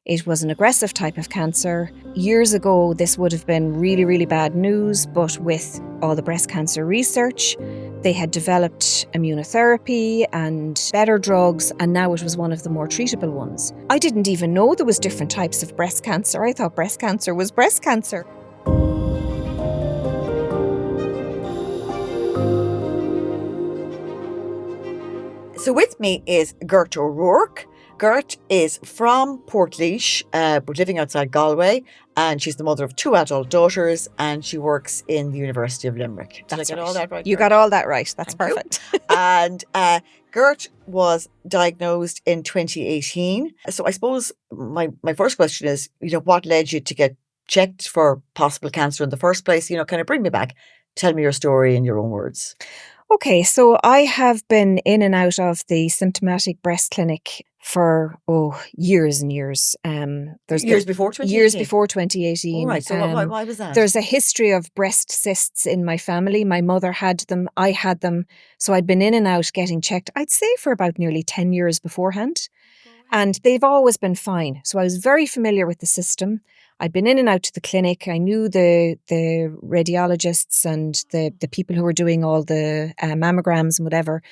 It was an aggressive type of cancer. Years ago, this would have been really, really bad news, but with all the breast cancer research, they had developed immunotherapy and better drugs, and now it was one of the more treatable ones. I didn't even know there was different types of breast cancer. I thought breast cancer was breast cancer. So with me is Gert O'Rourke. Gert is from Portlaoise, but living outside Galway, and she's the mother of 2 adult daughters, and she works in the University of Limerick. Did I get all that right? You got all that right. That's perfect. And Gert was diagnosed in 2018. So I suppose my first question is, what led you to get checked for possible cancer in the first place? Kind of bring me back. Tell me your story in your own words. Okay, so I have been in and out of the symptomatic breast clinic for years and years. Years before 2018? Years before 2018. All right, so why was that? There's a history of breast cysts in my family. My mother had them, I had them. So I'd been in and out getting checked, I'd say for about nearly 10 years beforehand. And they've always been fine. So I was very familiar with the system. I'd been in and out to the clinic. I knew the radiologists and the people who were doing all the mammograms and whatever.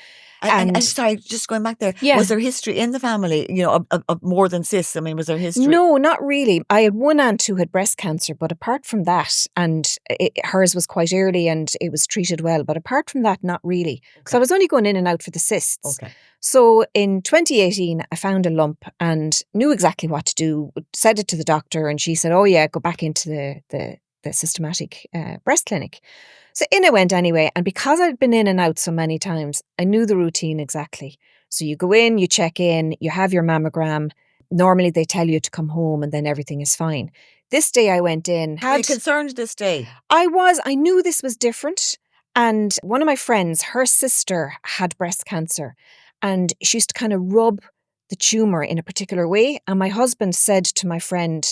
And sorry, just going back there, was there history in the family, of more than cysts? I mean, was there history? No, not really. I had one aunt who had breast cancer, but apart from that, and hers was quite early and it was treated well, but apart from that, not really. Because I was only going in and out for the cysts. Okay. So in 2018, I found a lump and knew exactly what to do, said it to the doctor, and she said, oh yeah, go back into the systematic breast clinic. So in I went anyway, and because I'd been in and out so many times, I knew the routine exactly. So you go in, you check in, you have your mammogram. Normally they tell you to come home and then everything is fine. This day I went in. Were you concerned this day? I knew this was different. And one of my friends, her sister had breast cancer, and she used to kind of rub the tumour in a particular way. And my husband said to my friend,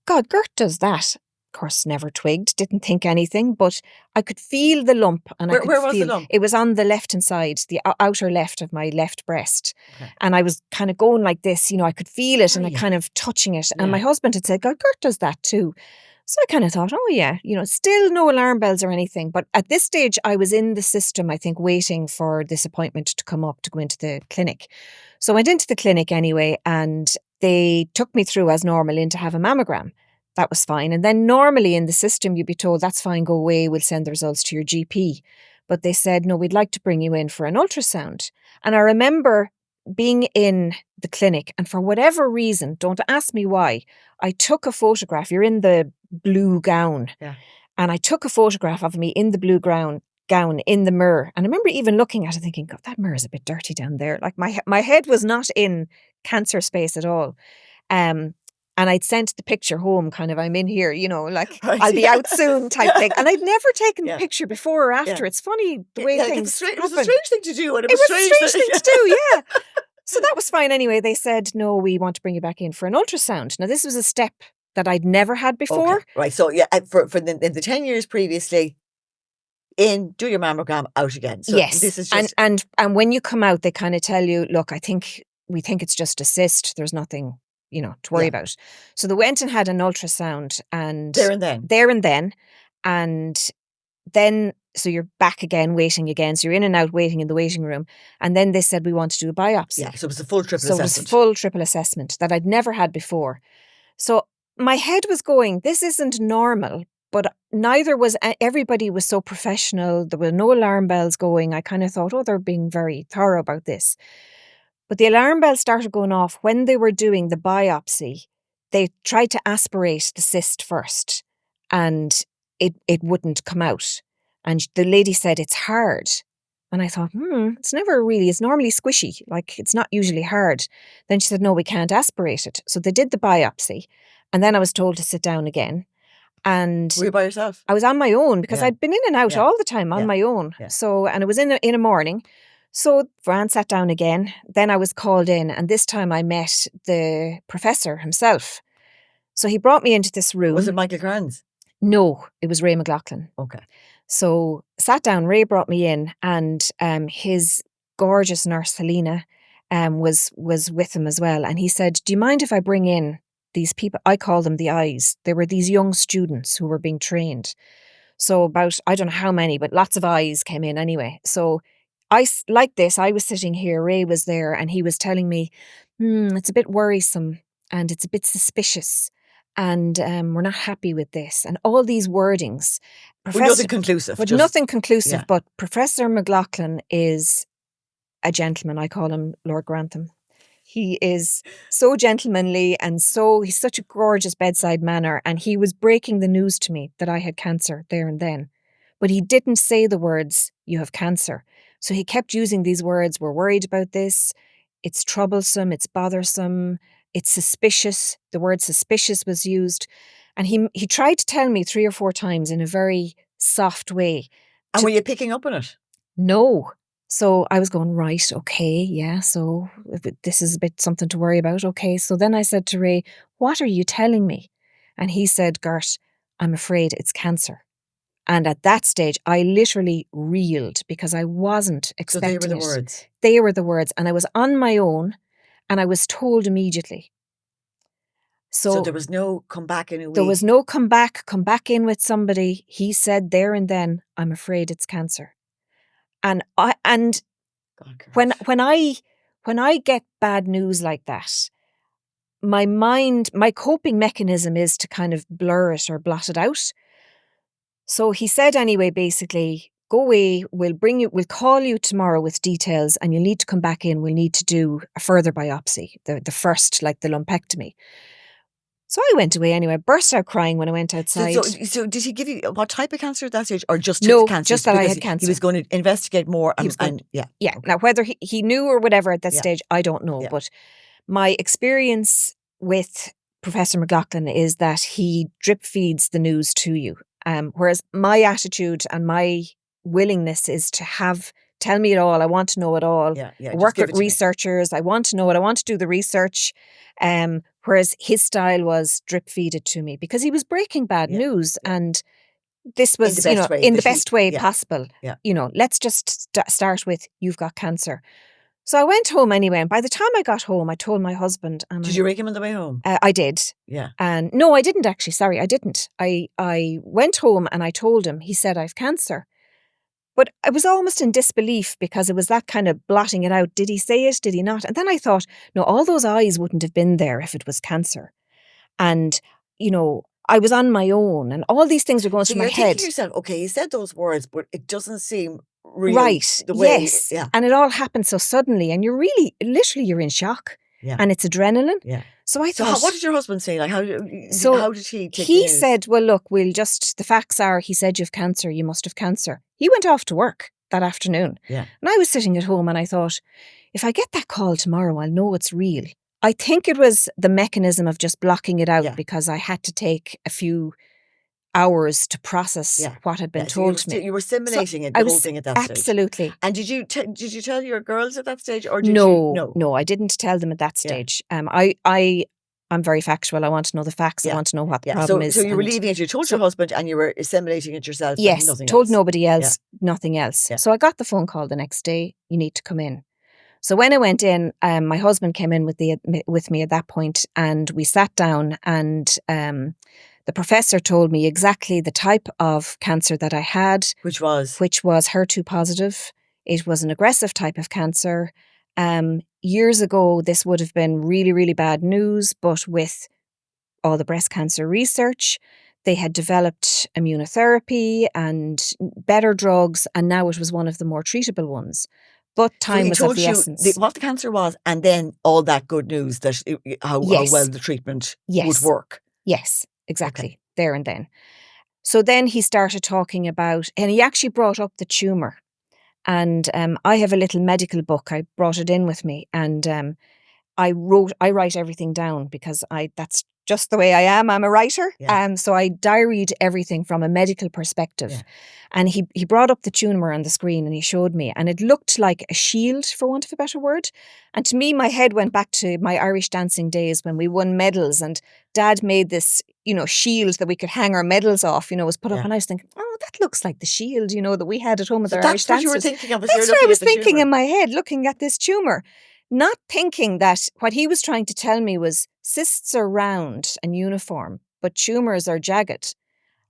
God, Gert does that. Of course, never twigged, didn't think anything, but I could feel the lump. And where was the lump? It was on the left-hand side, the outer left of my left breast. Okay. And I was kind of going like this, I could feel it and I kind of touching it. And my husband had said, God, Gert does that too. So I kind of thought, oh yeah, still no alarm bells or anything. But at this stage, I was in the system, I think, waiting for this appointment to come up to go into the clinic. So I went into the clinic anyway, and they took me through as normal in to have a mammogram. That was fine. And then normally in the system, you'd be told, that's fine, go away, we'll send the results to your GP. But they said, no, we'd like to bring you in for an ultrasound. And I remember being in the clinic, and for whatever reason, don't ask me why, I took a photograph. You're in the blue gown. Yeah. And I took a photograph of me in the blue gown in the mirror. And I remember even looking at it thinking, God, that mirror is a bit dirty down there. Like my head was not in cancer space at all. And I'd sent the picture home, kind of, I'm in here, right, I'll be out soon type thing. And I'd never taken the picture before or after. It's funny the way things happen. It was a strange thing to do. And it was a strange thing to do, yeah. So that was fine anyway. They said, no, we want to bring you back in for an ultrasound. Now, this was a step that I'd never had before. Okay. Right, so for in the 10 years previously, do your mammogram, out again. So yes, this is just... and when you come out, they kind of tell you, look, we think it's just a cyst. There's nothing to worry about. So they went and had an ultrasound, and there and then. And then, so you're back again, waiting again. So you're in and out waiting in the waiting room. And then they said, we want to do a biopsy. Yeah, so it was a full triple assessment. So it was a full triple assessment that I'd never had before. So my head was going, this isn't normal, but neither was, everybody was so professional. There were no alarm bells going. I kind of thought, they're being very thorough about this. But the alarm bells started going off when they were doing the biopsy. They tried to aspirate the cyst first, and it wouldn't come out. And the lady said, it's hard. And I thought, it's normally squishy. Like, it's not usually hard. Then she said, no, we can't aspirate it. So they did the biopsy. And then I was told to sit down again. And were you by yourself? I was on my own because I'd been in and out all the time on my own. Yeah. So, and it was in a morning. So Fran sat down again. Then I was called in, and this time I met the professor himself. So he brought me into this room. Was it Michael Kearns? No, it was Ray McLaughlin. Okay. So sat down, Ray brought me in, and his gorgeous nurse, Helena, was with him as well. And he said, do you mind if I bring in these people, I call them the eyes. They were these young students who were being trained. So about, I don't know how many, but lots of eyes came in anyway. So like this, I was sitting here, Ray was there, and he was telling me, it's a bit worrisome and it's a bit suspicious and we're not happy with this. And all these wordings. But nothing conclusive. But nothing conclusive. But Professor McLaughlin is a gentleman. I call him Lord Grantham. He is so gentlemanly and he's such a gorgeous bedside manner. And he was breaking the news to me that I had cancer there and then. But he didn't say the words, you have cancer. So he kept using these words, we're worried about this, it's troublesome, it's bothersome, it's suspicious. The word suspicious was used. And he tried to tell me 3 or 4 times in a very soft way. And were you picking up on it? No. So I was going, right, okay, yeah, so this is a bit something to worry about, okay. So then I said to Ray, what are you telling me? And he said, Gert, I'm afraid it's cancer. And at that stage, I literally reeled because I wasn't expecting it. So they were the words? They were the words. And I was on my own and I was told immediately. So there was no come back in a week? There was no come back in with somebody. He said there and then, I'm afraid it's cancer. And when I get bad news like that, my coping mechanism is to kind of blur it or blot it out. So he said anyway, basically, go away, we'll call you tomorrow with details and you'll need to come back in, we'll need to do a further biopsy, the first, like the lumpectomy. So I went away anyway. I burst out crying when I went outside. So did he give you what type of cancer at that stage, or just no, cancer? Just that I had cancer. He was going to investigate more. Yeah. Okay. Now whether he knew or whatever at that stage, I don't know. Yeah. But my experience with Professor McLaughlin is that he drip feeds the news to you. Whereas my attitude and my willingness is to tell me it all. I want to know it all. I work with researchers. I want to know it. I want to do the research. Whereas his style was drip feed it to me because he was breaking bad news, and this was in the best way possible. Yeah. Let's just start with you've got cancer. So I went home anyway, and by the time I got home, I told my husband. And did you ring him on the way home? I did. Yeah. And no, I didn't actually. Sorry, I didn't. I went home and I told him. He said I've cancer. But I was almost in disbelief because it was that kind of blotting it out. Did he say it? Did he not? And then I thought, no, all those eyes wouldn't have been there if it was cancer. And, I was on my own and all these things were going through my head. So you're thinking to yourself, okay, he said those words, but it doesn't seem real. Right, the way, yes. Yeah. And it all happened so suddenly and you're literally you're in shock. Yeah. And it's adrenaline. Yeah. So I thought... So what did your husband say? Like, how did he take the news? He said, well, look, the facts are, he said you have cancer, you must have cancer. He went off to work that afternoon. Yeah. And I was sitting at home and I thought, if I get that call tomorrow, I'll know it's real. I think it was the mechanism of just blocking it out because I had to take a few hours to process what had been told to me. You were simulating the whole thing at that stage. Absolutely. And did you tell your girls at that stage, or No, I didn't tell them at that stage. I'm very factual. I want to know the facts. I want to know what the problem is. So you were leaving it. You told your husband, and you were assimilating it yourself. Yes, told nobody else. Nothing else. Yeah. So I got the phone call the next day. You need to come in. So when I went in, my husband came in with me at that point, and we sat down, and the professor told me exactly the type of cancer that I had, which was HER2 positive. It was an aggressive type of cancer. Years ago, this would have been really, really bad news, but with all the breast cancer research, they had developed immunotherapy and better drugs, and now it was one of the more treatable ones. But time was of the essence. What the cancer was, and then all that good news that how well the treatment would work. Yes, exactly. Okay. There and then. So then he started talking about, and he actually brought up the tumour. And I have a little medical book. I brought it in with me, and I write everything down because that's just the way I am. I'm a writer. Yeah. So I diaried everything from a medical perspective. Yeah. And he brought up the tumour on the screen and he showed me, and it looked like a shield, for want of a better word. And to me, my head went back to my Irish dancing days when we won medals, and Dad made this, shield that we could hang our medals off, was put up. And I was thinking, oh, that looks like the shield, that we had at home with our Irish dancers. That's what you were thinking of. That's what I was thinking in my head, looking at this tumour. not thinking that what he was trying to tell me was cysts are round and uniform, but tumours are jagged.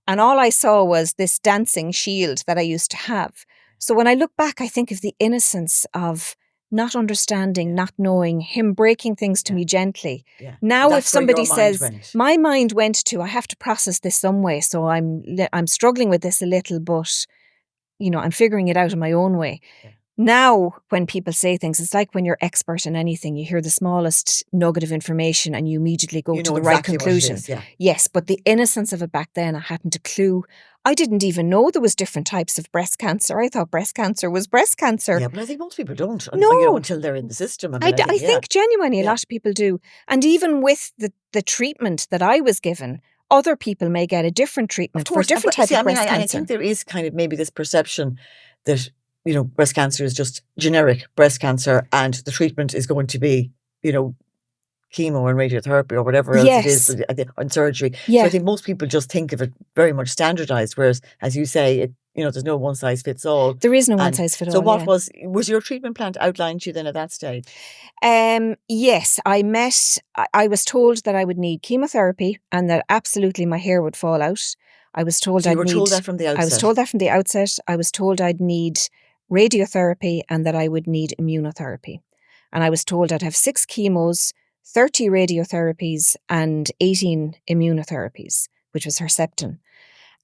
And all I saw was this dancing shield that I used to have. So when I look back, I think of the innocence of not understanding, not knowing, him breaking things to me gently. Yeah. Now, That's if somebody where your mind says, went. my mind went to, I have to process this some way, so I'm struggling with this a little, but, I'm figuring it out in my own way. Yeah. Now, when people say things, it's like when you're expert in anything, you hear the smallest nugget of information and you immediately go to the exactly right conclusion. What it is, yeah. Yes, but the innocence of it back then, I hadn't a clue. I didn't even know there was different types of breast cancer. I thought breast cancer was breast cancer. Yeah, but I think most people don't. No. Until they're in the system. I think genuinely a lot of people do. And even with the treatment that I was given, other people may get a different treatment for a different type of breast cancer. I think there is kind of maybe this perception that, breast cancer is just generic breast cancer and the treatment is going to be, chemo and radiotherapy or whatever else it is on surgery. Yeah. So I think most people just think of it very much standardized, whereas, as you say, there's no one size fits all. There is no one size fits all. So what was your treatment plan outlined to you then at that stage? Yes, I was told that I would need chemotherapy and that absolutely my hair would fall out. I was told you were told that from the outset? I was told that from the outset. I was told I'd need radiotherapy and that I would need immunotherapy. And I was told I'd have 6 chemos, 30 radiotherapies and 18 immunotherapies, which was Herceptin.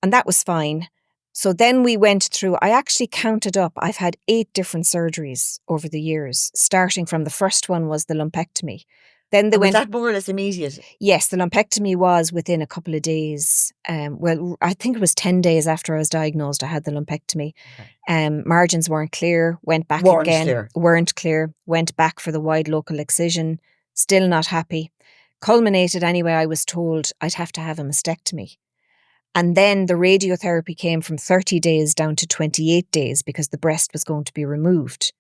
And that was fine. So then we went through, I actually counted up, I've had 8 different surgeries over the years, starting from the first one was the lumpectomy. Then was that more or less immediate? Yes, the lumpectomy was within a couple of days. I think it was 10 days after I was diagnosed, I had the lumpectomy. Okay. Margins weren't clear, went back again. Weren't clear, went back for the wide local excision, still not happy. Culminated anyway, I was told I'd have to have a mastectomy. And then the radiotherapy came from 30 days down to 28 days because the breast was going to be removed.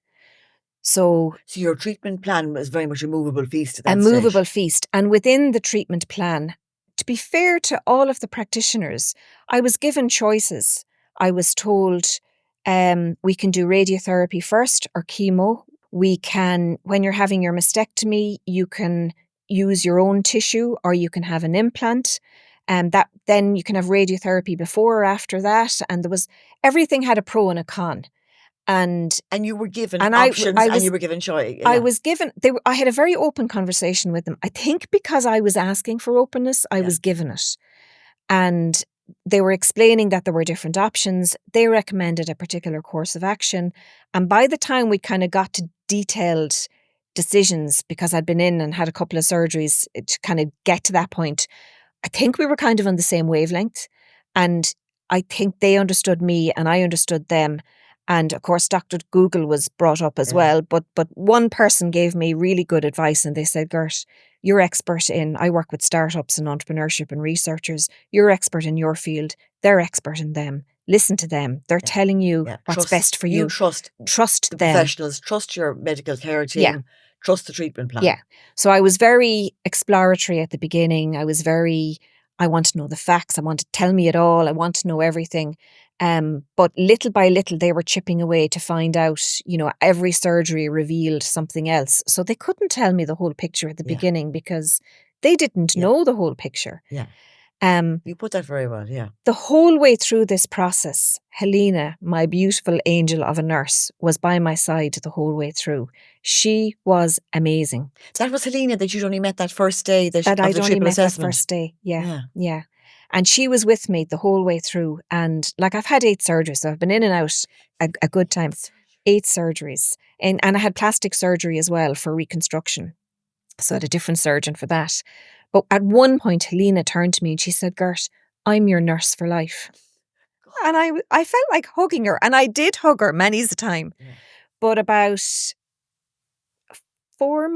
So your treatment plan was very much a movable feast at that stage. A movable feast. And within the treatment plan, to be fair to all of the practitioners, I was given choices. I was told we can do radiotherapy first or chemo. We can, when you're having your mastectomy, you can use your own tissue or you can have an implant. And that then you can have radiotherapy before or after that. And everything had a pro and a con. And you were given options and you were given choice. Yeah. I was given, I had a very open conversation with them. I think because I was asking for openness, I was given it. And they were explaining that there were different options. They recommended a particular course of action. And by the time we kind of got to detailed decisions, because I'd been in and had a couple of surgeries to kind of get to that point, I think we were kind of on the same wavelength. And I think they understood me and I understood them. And of course, Dr. Google was brought up as well. But one person gave me really good advice and they said, Gert, you're expert I work with startups and entrepreneurship and researchers. You're expert in your field. They're expert in them. Listen to them. They're telling you what's best for you. Trust the them. Professionals. Trust your medical care team. Yeah. Trust the treatment plan. Yeah. So I was very exploratory at the beginning. I want to know the facts. I want to tell me it all. I want to know everything. But little by little, they were chipping away to find out, every surgery revealed something else. So they couldn't tell me the whole picture at the beginning because they didn't know the whole picture. Yeah. You put that very well, yeah. The whole way through this process, Helena, my beautiful angel of a nurse, was by my side the whole way through. She was amazing. That was Helena that you'd only met that first day that I'd only met that first day. Yeah. And she was with me the whole way through. And I've had 8 surgeries, so I've been in and out a good time. 8 surgeries. And I had plastic surgery as well for reconstruction. So I had a different surgeon for that. But at one point, Helena turned to me and she said, Gert, I'm your nurse for life. And I felt like hugging her. And I did hug her many's a time. Yeah. But about 4 or 5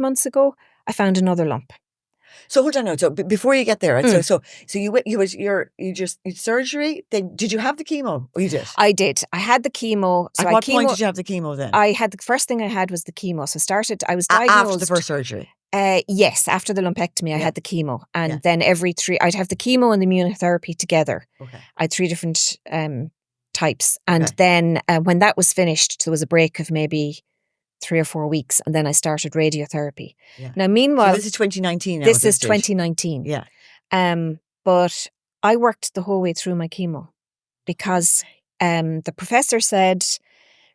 months ago, I found another lump. So hold on now. So before you get there, right? So you surgery. Then did you have the chemo? Oh, you did. I did. I had the chemo. So at what point did you have the chemo then? I had the first thing I had was the chemo. So I was diagnosed after the first surgery. Yes, after the lumpectomy, I had the chemo, and then every 3, I'd have the chemo and the immunotherapy together. Okay. I had 3 different types, and then when that was finished, there was a break of maybe 3 or 4 weeks, and then I started radiotherapy. Yeah. Now, meanwhile, So this is 2019 now. this at is stage. 2019. Yeah. But I worked the whole way through my chemo because the professor said,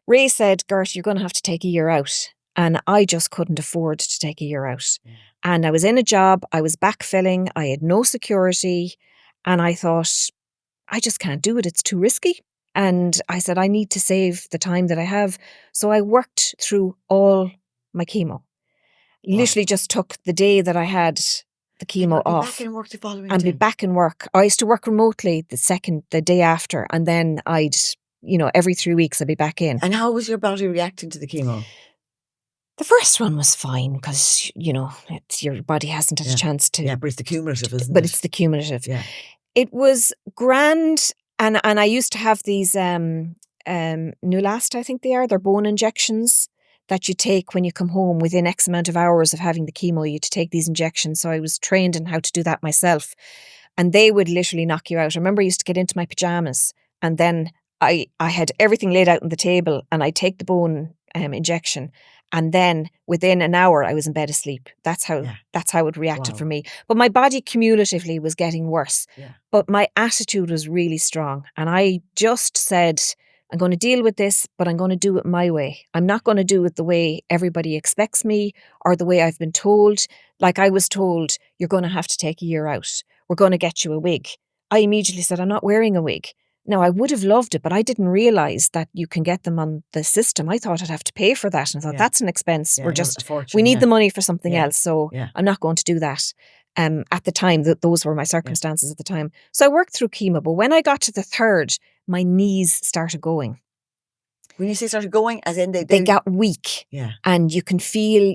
Ray said, Gert, you're going to have to take a year out. And I just couldn't afford to take a year out. Yeah. And I was in a job, I was backfilling, I had no security. And I thought, I just can't do it. It's too risky. And I said, I need to save the time that I have. So I worked through all my chemo. Literally just took the day that I had the chemo off. Back in work the following and day. be back in work. I used to work remotely the day after. And then I'd, every 3 weeks I'd be back in. And how was your body reacting to the chemo? The first one was fine because, your body hasn't had a chance to. Yeah, but it's the cumulative, isn't it? But it's the cumulative. Yeah. It was grand. And I used to have these Nulast, I think they are. They're bone injections that you take when you come home within X amount of hours of having the chemo. You to take these injections. So I was trained in how to do that myself. And they would literally knock you out. I remember I used to get into my pajamas and then I had everything laid out on the table and I'd take the bone injection. And then within an hour, I was in bed asleep. That's how it reacted for me. But my body cumulatively was getting worse. Yeah. But my attitude was really strong. And I just said, I'm going to deal with this, but I'm going to do it my way. I'm not going to do it the way everybody expects me or the way I've been told. Like I was told, you're going to have to take a year out. We're going to get you a wig. I immediately said, I'm not wearing a wig. Now, I would have loved it, but I didn't realise that you can get them on the system. I thought I'd have to pay for that. And I thought, that's an expense. We need the money for something else. So I'm not going to do that. At the time, those were my circumstances at the time. So I worked through chemo. But when I got to the third, my knees started going. When you say started going, as in they got weak. Yeah. And you can feel,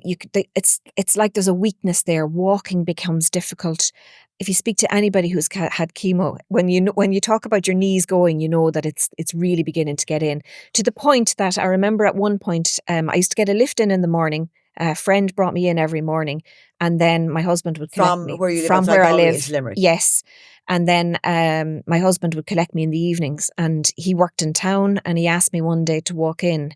it's like there's a weakness there. Walking becomes difficult. If you speak to anybody who's had chemo, when you talk about your knees going, you know that it's really beginning to get in. To the point that I remember at one point, I used to get a lift in the morning. A friend brought me in every morning, and then my husband would collect me from where I live. Yes, and then my husband would collect me in the evenings, and he worked in town, and he asked me one day to walk in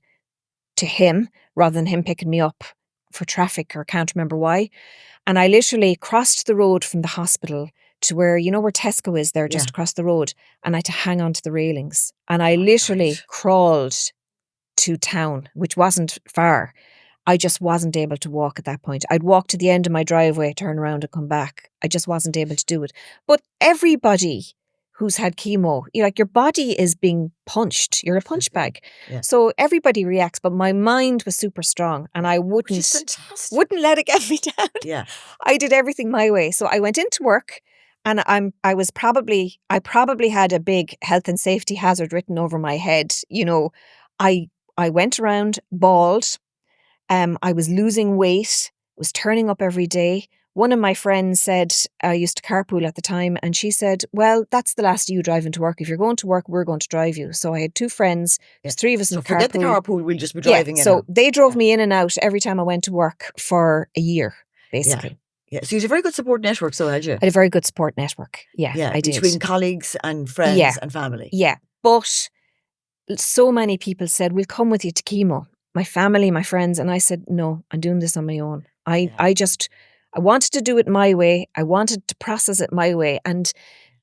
to him rather than him picking me up for traffic, or I can't remember why. And I literally crossed the road from the hospital to where Tesco is there, just across the road, and I had to hang on to the railings, and I literally crawled to town, which wasn't far. I just wasn't able to walk at that point. I'd walk to the end of my driveway, turn around and come back. I just wasn't able to do it. But everybody who's had chemo, your body is being punched. You're a punch bag. Yeah. So everybody reacts, but my mind was super strong and I wouldn't let it get me down. Yeah. I did everything my way. So I went into work and I probably had a big health and safety hazard written over my head. I went around bald. I was losing weight, was turning up every day. One of my friends said, I used to carpool at the time, and she said, well, that's the last of you driving to work. If you're going to work, we're going to drive you. So I had two friends, there's three of us in the carpool. Forget the carpool, we'll just be driving in. So they drove me in and out every time I went to work for a year, basically. Yeah. So you had a very good support network, so had you? I had a very good support network. Yeah, I did. Between colleagues and friends and family. Yeah, but so many people said, we'll come with you to chemo. My family, my friends, and I said, no, I'm doing this on my own. I wanted to do it my way. I wanted to process it my way. And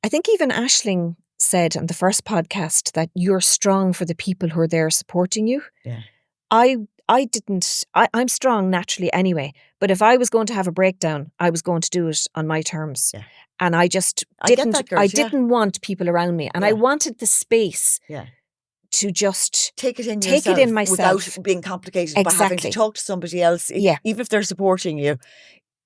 I think even Aisling said on the first podcast that you're strong for the people who are there supporting you. Yeah. I'm strong naturally anyway, but if I was going to have a breakdown, I was going to do it on my terms. Yeah. And I just didn't want people around me. And I wanted the space. Yeah. To just take it in myself without being complicated by having to talk to somebody else. Yeah. Even if they're supporting you,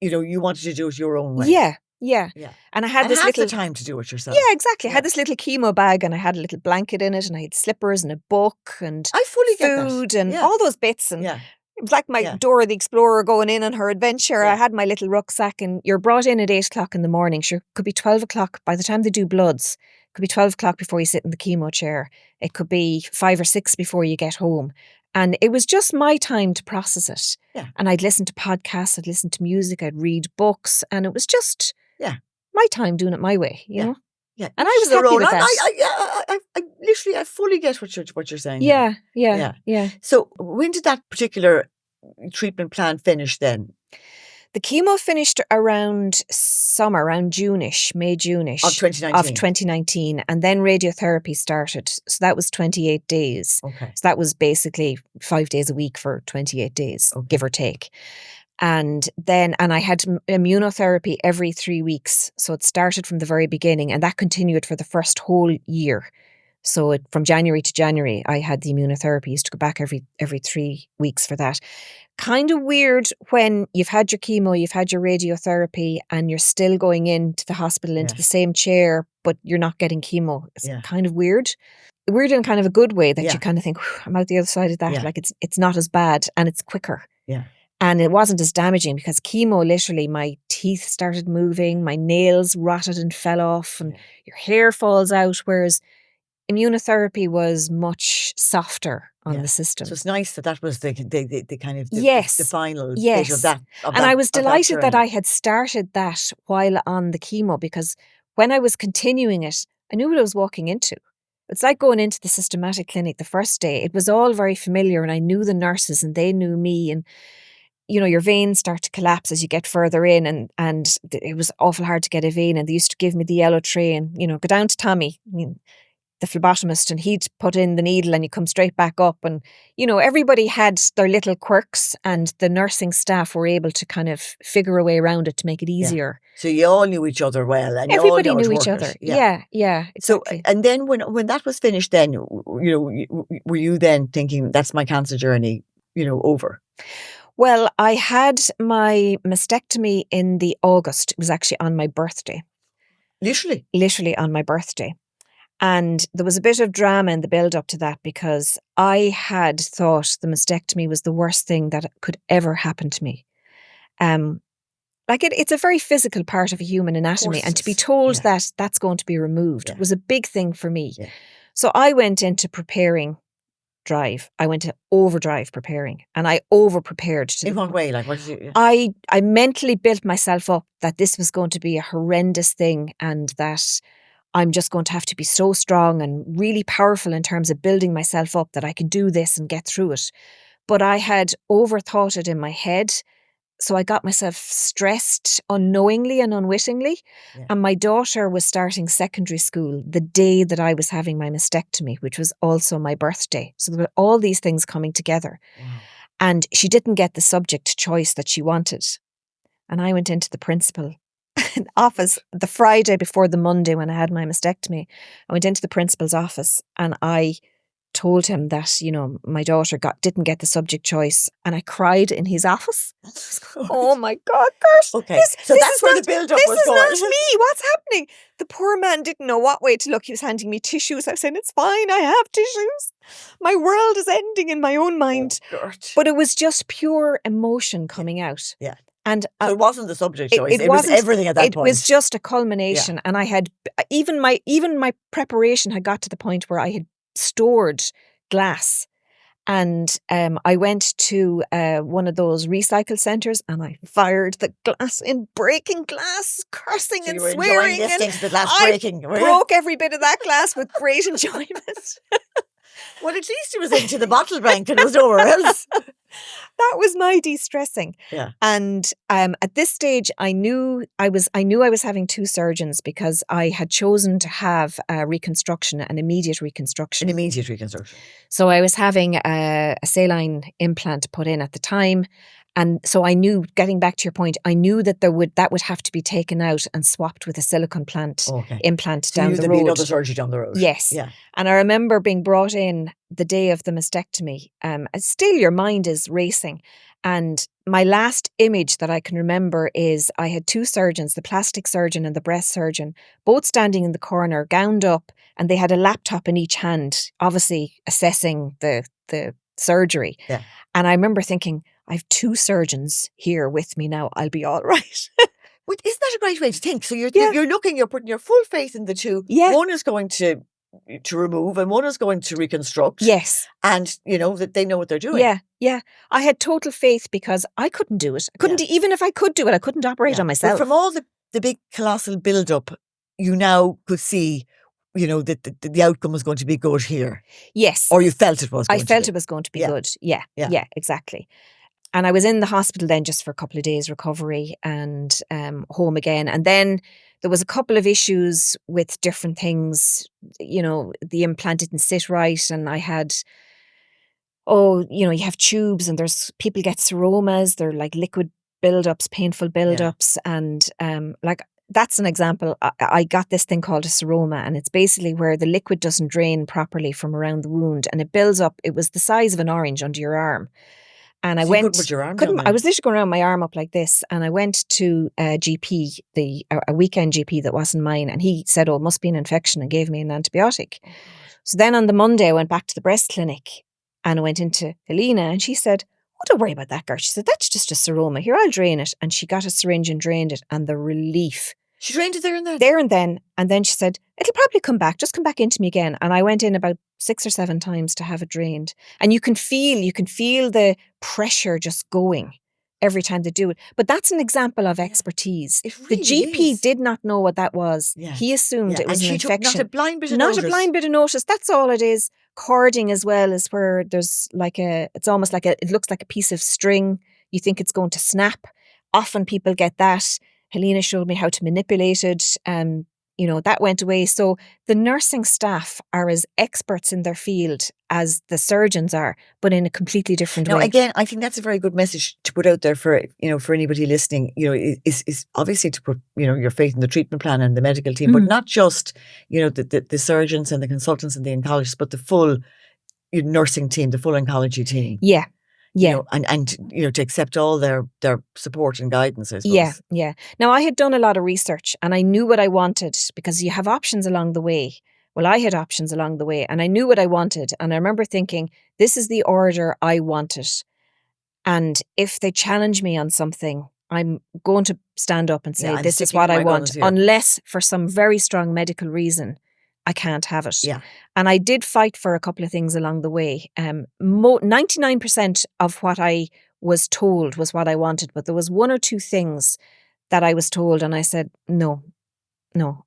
you wanted to do it your own way. Yeah. And I had this the time to do it yourself. Yeah, exactly. I had this little chemo bag and I had a little blanket in it and I had slippers and a book and I fully get food that. And all those bits. And it was like my Dora the Explorer going in on her adventure. I had my little rucksack and you're brought in at 8 o'clock in the morning. Sure, could be 12 o'clock by the time they do bloods. Could be 12 o'clock before you sit in the chemo chair. It could be 5 or 6 before you get home. And it was just my time to process it. Yeah. And I'd listen to podcasts, I'd listen to music, I'd read books. And it was just my time doing it my way, you know? Yeah. And I was happy with that. I fully get what you're saying. Yeah. So when did that particular treatment plan finish then? The chemo finished around summer, around June-ish, May, June-ish. Of 2019? Of 2019. And then radiotherapy started. So that was 28 days. Okay. So that was basically 5 days a week for 28 days, give or take. And I had immunotherapy every 3 weeks. So it started from the very beginning, and that continued for the first whole year. So from January to January, I had the immunotherapy. I used to go back every 3 weeks for that. Kind of weird when you've had your chemo, you've had your radiotherapy, and you're still going into the hospital, into the same chair, but you're not getting chemo. It's kind of weird. Weird in kind of a good way that you kind of think, I'm out the other side of that. Like it's not as bad and it's quicker. Yeah. And it wasn't as damaging because chemo, literally, my teeth started moving, my nails rotted and fell off, and your hair falls out, whereas immunotherapy was much softer on the system. So it's nice that was the kind of the final bit of that. And I was delighted that I had started that while on the chemo, because when I was continuing it, I knew what I was walking into. It's like going into the systematic clinic the first day. It was all very familiar, and I knew the nurses and they knew me, and your veins start to collapse as you get further in, and it was awful hard to get a vein, and they used to give me the yellow tray and, go down to Tommy, the phlebotomist, and he'd put in the needle and you come straight back up, and everybody had their little quirks, and the nursing staff were able to kind of figure a way around it to make it easier. So you all knew each other well, and everybody you all knew each other. Yeah, exactly. So and then when that was finished, then were you then thinking, that's my cancer journey, over? Well, I had my mastectomy in the August. It was actually on my birthday. Literally on my birthday. And there was a bit of drama in the build up to that, because I had thought the mastectomy was the worst thing that could ever happen to me. It's a very physical part of a human anatomy, and to be told that that's going to be removed was a big thing for me. Yeah. So I went into preparing drive. I went to overdrive preparing, and I over prepared. In what way? Like, what did you? I mentally built myself up that this was going to be a horrendous thing, and that I'm just going to have to be so strong and really powerful in terms of building myself up that I can do this and get through it. But I had overthought it in my head. So I got myself stressed unknowingly and unwittingly. Yeah. And my daughter was starting secondary school the day that I was having my mastectomy, which was also my birthday. So there were all these things coming together. Wow. And she didn't get the subject choice that she wanted. And I went into the principal office the Friday before the Monday when I had my mastectomy. I went into the principal's office and I told him that, my daughter didn't get the subject choice, and I cried in his office. Oh my God, Gert. Okay, so that's where the build-up was going. This is not me. What's happening? The poor man didn't know what way to look. He was handing me tissues. I was saying, it's fine, I have tissues. My world is ending in my own mind. But it was just pure emotion coming out. Yeah. And so it wasn't the subject choice. It was everything at that point. It was just a culmination. Yeah. And I had even my preparation had got to the point where I had stored glass, and I went to one of those recycle centres, and I fired the glass in, breaking glass, cursing and swearing, and the glass breaking. Broke every bit of that glass with great enjoyment. Well, at least it was into the bottle bank and it was nowhere else. That was my de-stressing. Yeah. And at this stage, I knew I was having two surgeons, because I had chosen to have an immediate reconstruction. So I was having a saline implant put in at the time. And so I knew, getting back to your point, I knew that that would have to be taken out and swapped with a silicone implant down the road. There'd be another surgery down the road. Yes. Yeah. And I remember being brought in the day of the mastectomy. Still, your mind is racing. And my last image that I can remember is I had two surgeons, the plastic surgeon and the breast surgeon, both standing in the corner, gowned up, and they had a laptop in each hand, obviously assessing the surgery. Yeah. And I remember thinking, I have two surgeons here with me now. I'll be all right. But isn't that a great way to think? So you're putting your full faith in the two. Yeah. One is going to remove and one is going to reconstruct. Yes. And, that they know what they're doing. Yeah, yeah. I had total faith, because I couldn't do it. I couldn't, even if I could do it, I couldn't operate on myself. But from all the big colossal build-up, you now could see, that the outcome was going to be good here. Yes. Or you felt it was going to be. I felt it was going to be good. Yeah, exactly. And I was in the hospital then just for a couple of days recovery and home again. And then there was a couple of issues with different things. The implant didn't sit right, and I had, you have tubes, and there's people get seromas. They're like liquid buildups, painful buildups, and that's an example. I got this thing called a seroma, and it's basically where the liquid doesn't drain properly from around the wound, and it builds up. It was the size of an orange under your arm. And I couldn't put your arm down there. I was literally going around my arm up like this, and I went to a GP, a weekend GP that wasn't mine, and he said, "Oh, it must be an infection," and gave me an antibiotic. Oh, so then on the Monday, I went back to the breast clinic, and I went into Helena, and she said, "Oh, don't worry about that, Gert." She said, "That's just a seroma. Here, I'll drain it." And she got a syringe and drained it, and the relief. She drained it there and then? There and then. And then she said, "It'll probably come back. Just come back into me again." And I went in about 6 or 7 times to have it drained. And you can feel the pressure just going every time they do it. But that's an example of expertise. It really the GP is. did not know what that was. Yeah. He assumed it was an infection. Not a blind bit of notice. Not a blind bit of notice. That's all it is. Cording as well is where there's it's almost like it looks like a piece of string. You think it's going to snap. Often people get that. Helena showed me how to manipulate it. That went away. So the nursing staff are as experts in their field as the surgeons are, but in a completely different way. Now, again, I think that's a very good message to put out there for anybody listening. Is obviously to put your faith in the treatment plan and the medical team, but not just the surgeons and the consultants and the oncologists, but the full nursing team, the full oncology team. Yeah. Yeah. And to accept all their support and guidance, I suppose. Yeah. Now, I had done a lot of research, and I knew what I wanted, because you have options along the way. Well, I had options along the way, and I knew what I wanted. And I remember thinking, this is the order I wanted. And if they challenge me on something, I'm going to stand up and say, this is what I want, unless for some very strong medical reason, I can't have it. Yeah. And I did fight for a couple of things along the way. 99% of what I was told was what I wanted, but there was 1 or 2 things that I was told, and I said, no,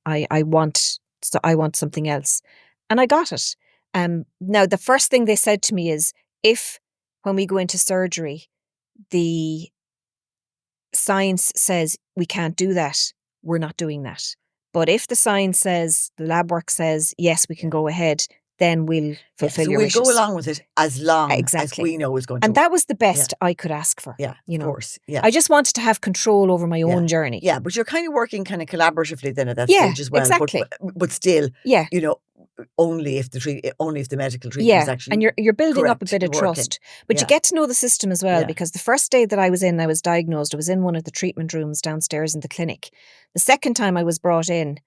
I want something else. And I got it. Now, the first thing they said to me is, if when we go into surgery, the science says we can't do that, we're not doing that. But if the science says, the lab work says, yes, we can go ahead, then we'll fulfill your wishes. So we'll go along with it as long as we know it's going to work. And that was the best I could ask for. Yeah, of course. Yeah. I just wanted to have control over my own journey. Yeah, but you're kind of working kind of collaboratively then at that stage as well. Exactly. But still, only if the medical treatment is actually and you're building up a bit of trust. But you get to know the system as well, because the first day that I was diagnosed, I was in one of the treatment rooms downstairs in the clinic. The second time I was brought in,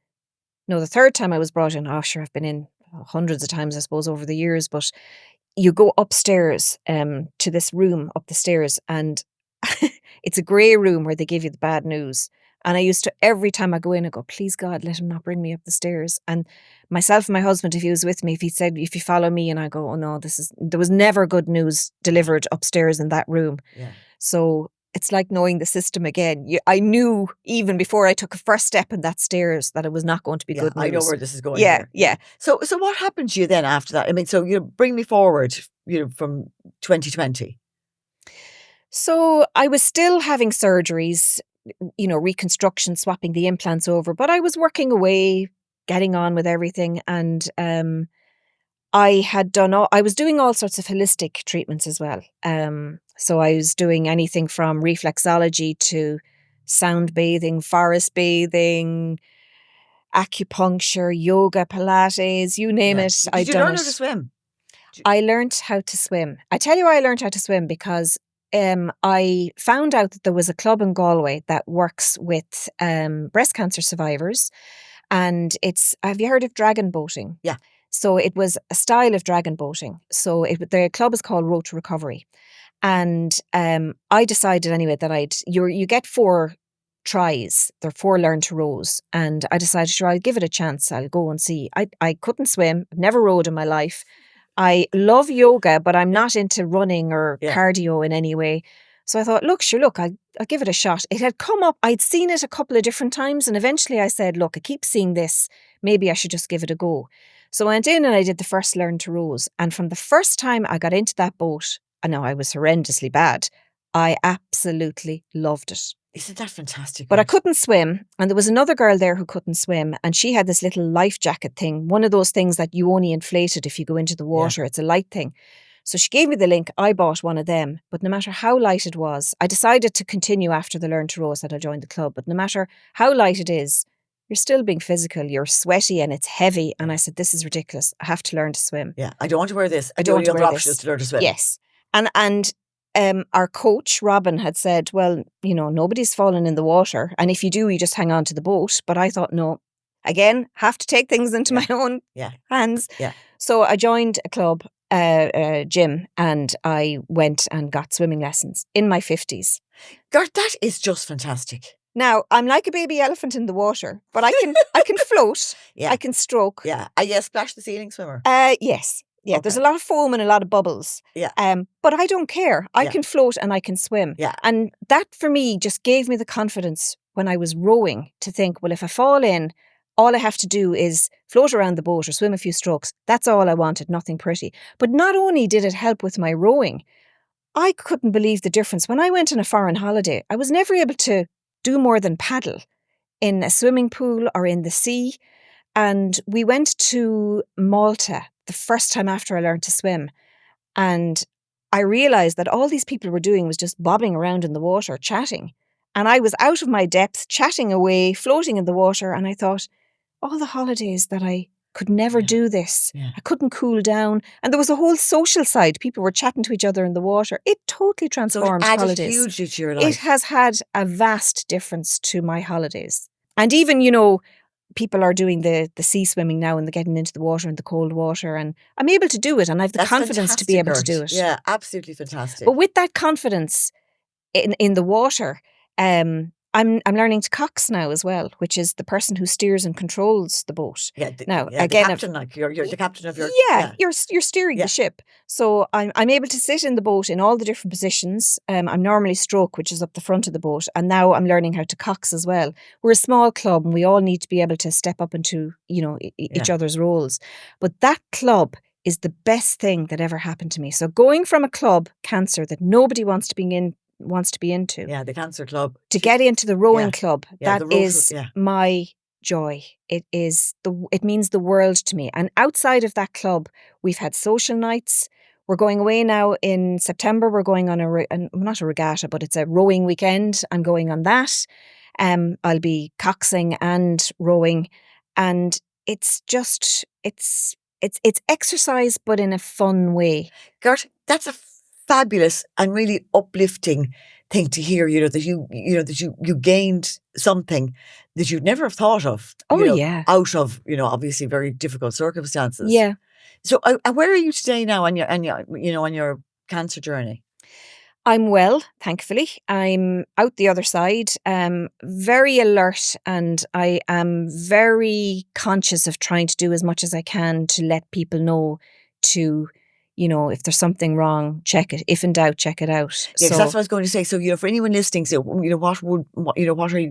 the third time I was brought in, I've been in hundreds of times, I suppose, over the years, but you go upstairs to this room up the stairs, and it's a grey room where they give you the bad news. And I used to, every time I go in, I go, please God, let him not bring me up the stairs. And myself and my husband, if he was with me, if he said, if you follow me, and I go, oh no, there was never good news delivered upstairs in that room. Yeah. So it's like knowing the system again. I knew even before I took a first step in that stairs that it was not going to be good news. I know where this is going. Yeah. So what happened to you then after that? I mean, so bring me forward, from 2020. So I was still having surgeries, reconstruction, swapping the implants over, but I was working away, getting on with everything. And I was doing all sorts of holistic treatments as well. So I was doing anything from reflexology to sound bathing, forest bathing, acupuncture, yoga, Pilates, you name it. Did you learn how to swim? I learned how to swim. I tell you why I learned how to swim, because I found out that there was a club in Galway that works with breast cancer survivors, and have you heard of dragon boating? Yeah. So it was a style of dragon boating. So the club is called Road to Recovery. And I decided anyway that you get 4 tries. There are 4 learn to rows. And I decided, sure, I'll give it a chance. I'll go and see. I couldn't swim. I've never rowed in my life. I love yoga, but I'm not into running or cardio in any way. So I thought, I'll give it a shot. It had come up. I'd seen it a couple of different times. And eventually I said, look, I keep seeing this. Maybe I should just give it a go. So I went in and I did the first learn to rows. And from the first time I got into that boat, I know I was horrendously bad. I absolutely loved it. Isn't that fantastic? But I Gert? couldn't swim, and there was another girl there who couldn't swim, and she had this little life jacket thing, one of those things that you only inflate it if you go into the water. It's a light thing. So she gave me the link. I bought one of them, but no matter how light it was, I decided to continue after the Learn to Row, said I joined the club. But no matter how light it is, you're still being physical, you're sweaty and it's heavy. And I said, this is ridiculous. I have to learn to swim. Yeah, I don't want to wear this. I don't want to wear option this. is to learn to swim. Yes. And our coach, Robin, had said, well, nobody's fallen in the water. And if you do, you just hang on to the boat. But I thought, no, again, have to take things into my own hands. Yeah. So I joined a club, gym, and I went and got swimming lessons in my 50s. Gert, that is just fantastic. Now, I'm like a baby elephant in the water, but I can float. Yeah. I can stroke. Yeah. Are you a splash the ceiling swimmer? Yes. Yeah, Okay. there's a lot of foam and a lot of bubbles. Yeah. But I don't care. I can float and I can swim. Yeah. And that for me just gave me the confidence when I was rowing to think, well, if I fall in, all I have to do is float around the boat or swim a few strokes. That's all I wanted, nothing pretty. But not only did it help with my rowing, I couldn't believe the difference. When I went on a foreign holiday, I was never able to do more than paddle in a swimming pool or in the sea. And we went to Malta the first time after I learned to swim. And I realised that all these people were doing was just bobbing around in the water, chatting. And I was out of my depth, chatting away, floating in the water. And I thought, all the holidays that I could never do this. Yeah. I couldn't cool down. And there was a whole social side. People were chatting to each other in the water. It totally transformed so it added holidays. hugely to your life. It has had a vast difference to my holidays. And even, people are doing the sea swimming now and they're getting into the water and the cold water. And I'm able to do it. And I have the That's confidence to be able fantastic, to do Gert. it. Yeah, absolutely fantastic. But with that confidence in the water, I'm learning to cox now as well, which is the person who steers and controls the boat. Yeah, now the again, captain, you're the captain of your. you're steering the ship. So I'm able to sit in the boat in all the different positions. I'm normally stroke, which is up the front of the boat, and now I'm learning how to cox as well. We're a small club, and we all need to be able to step up into each other's roles. But that club is the best thing that ever happened to me. So going from a club, cancer, that nobody wants to be into. Yeah, the cancer club. To get into the rowing club, that is yeah. my joy. It means the world to me. And outside of that club, we've had social nights. We're going away now in September. We're going on not a regatta, but it's a rowing weekend. I'm going on that. I'll be coxing and rowing, and it's just it's exercise, but in a fun way. Gert, that's a fabulous and really uplifting thing to hear. That you gained something that you'd never have thought of. Out of obviously very difficult circumstances. Yeah. So where are you today now on your cancer journey? I'm well, thankfully. I'm out the other side, very alert, and I am very conscious of trying to do as much as I can to let people know to, if there's something wrong, check it. If in doubt, check it out. Yeah, so that's what I was going to say. So, for anyone listening, so what are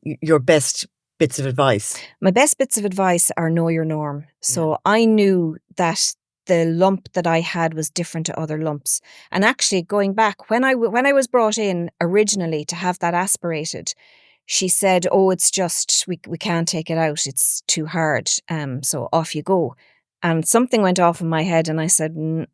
your best bits of advice? My best bits of advice are know your norm. So I knew that the lump that I had was different to other lumps. And actually, going back, when I was brought in originally to have that aspirated, she said, "Oh, it's just we can't take it out. It's too hard. So off you go." And something went off in my head, and I said, "No,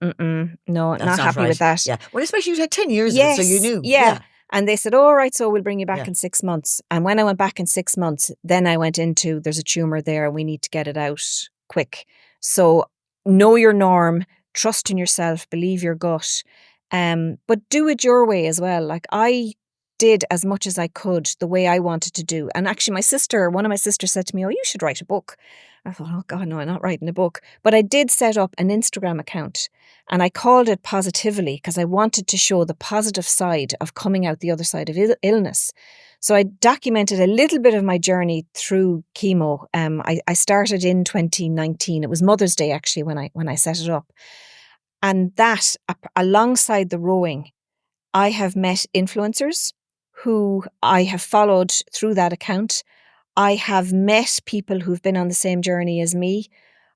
not happy with that." Yeah, well, especially you had 10 years of it, so you knew. Yeah. And they said, "All right, so we'll bring you back in 6 months." And when I went back in 6 months, then I went into, there's a tumour there and we need to get it out quick. So know your norm, trust in yourself, believe your gut, but do it your way as well. Like I did as much as I could the way I wanted to do. And actually one of my sisters said to me, "Oh, you should write a book." I thought, oh God, no, I'm not writing a book. But I did set up an Instagram account and I called it Positively because I wanted to show the positive side of coming out the other side of illness. So I documented a little bit of my journey through chemo. I started in 2019. It was Mother's Day actually when I set it up. And that, alongside the rowing, I have met influencers who I have followed through that account. I have met people who've been on the same journey as me.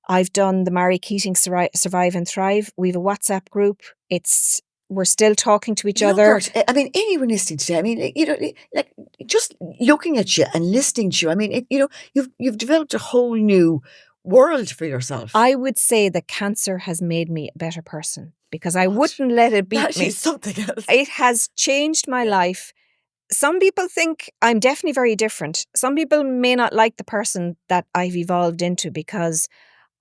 I've done the Mary Keating Survive and Thrive. We have a WhatsApp group. It's We're still talking to each You know, other. Gert, I mean, anyone listening today, I mean, you know, like just looking at you and listening to you, I mean, you know, you've developed a whole new world for yourself. I would say that cancer has made me a better person because I God, wouldn't let it beat that me. is something else. It has changed my life. Some people think I'm definitely very different. Some people may not like the person that I've evolved into because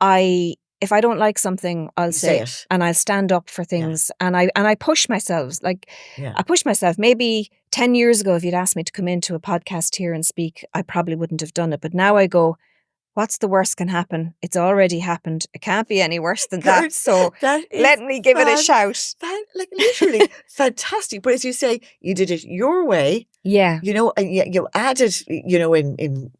if I don't like something, I'll You say say it. and I'll stand up for things and I push myself. Like Yeah. I push myself. Maybe 10 years ago, if you'd asked me to come into a podcast here and speak, I probably wouldn't have done it. But now I go, what's the worst can happen? It's already happened. It can't be any worse than that. Gert, So that is let me give it a shout. like literally fantastic. But as you say, you did it your way, Yeah. you know, and you added, you know, in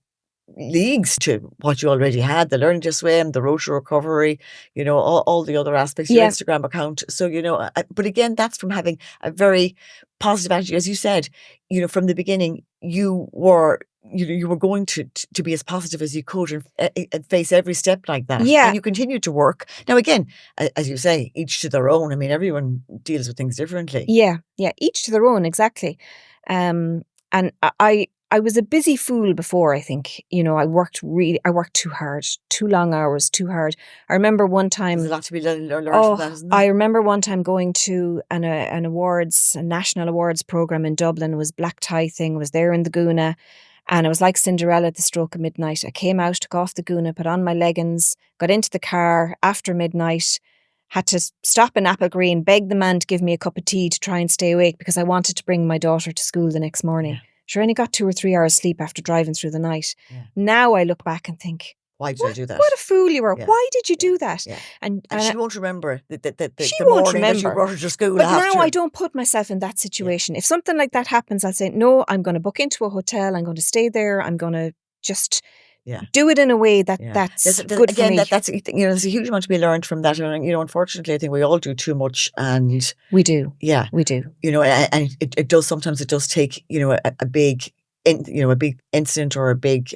leagues to what you already had, the learning to swim, the road to recovery, you know, all the other aspects, your Yeah. Instagram account. So, you know, but again, that's from having a very positive attitude. As you said, you know, from the beginning, you were going to be as positive as you could and face every step like that. Yeah. And you continued to work. Now, again, as you say, each to their own. I mean, everyone deals with things differently. Yeah. Yeah. Each to their own. Exactly. And I was a busy fool before, I think. You know, I worked too hard, too long hours, too hard. I remember one time. There's a lot to be learned from that, isn't there? I remember one time going to a national awards program in Dublin. It was black tie thing. I was there in the Guna. And it was like Cinderella at the stroke of midnight. I came out, took off the Guna, put on my leggings, got into the car after midnight, had to stop in Applegreen, beg the man to give me a cup of tea to try and stay awake because I wanted to bring my daughter to school the next morning. Yeah. Sure, I only got 2 or 3 hours sleep after driving through the night. Yeah. Now I look back and think, why did I do that? What a fool you were. Yeah. Why did you do that? Yeah. And she won't remember the won't morning that you remember. brought her to school But after. now I don't put myself in that situation. If something like that happens, I'll say, no, I'm going to book into a hotel. I'm going to stay there. I'm going to just do it in a way that's good for me. That's, you know, there's a huge amount to be learned from that. And, you know, unfortunately, I think we all do too much. And we do. Yeah. We do. You know, and it does, sometimes it does take, you know, a big incident or a big,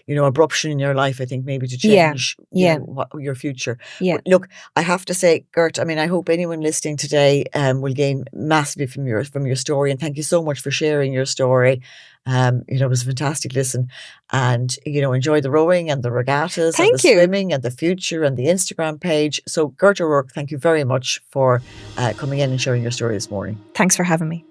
you know, abruption in your life, I think, maybe to change you know, your future. Yeah. But look, I have to say, Gert, I mean, I hope anyone listening today will gain massively from your story. And thank you so much for sharing your story. You know, it was a fantastic listen. And, you know, enjoy the rowing and the regattas and the swimming and the future and the Instagram page. So, Gert O'Rourke, thank you very much for coming in and sharing your story this morning. Thanks for having me.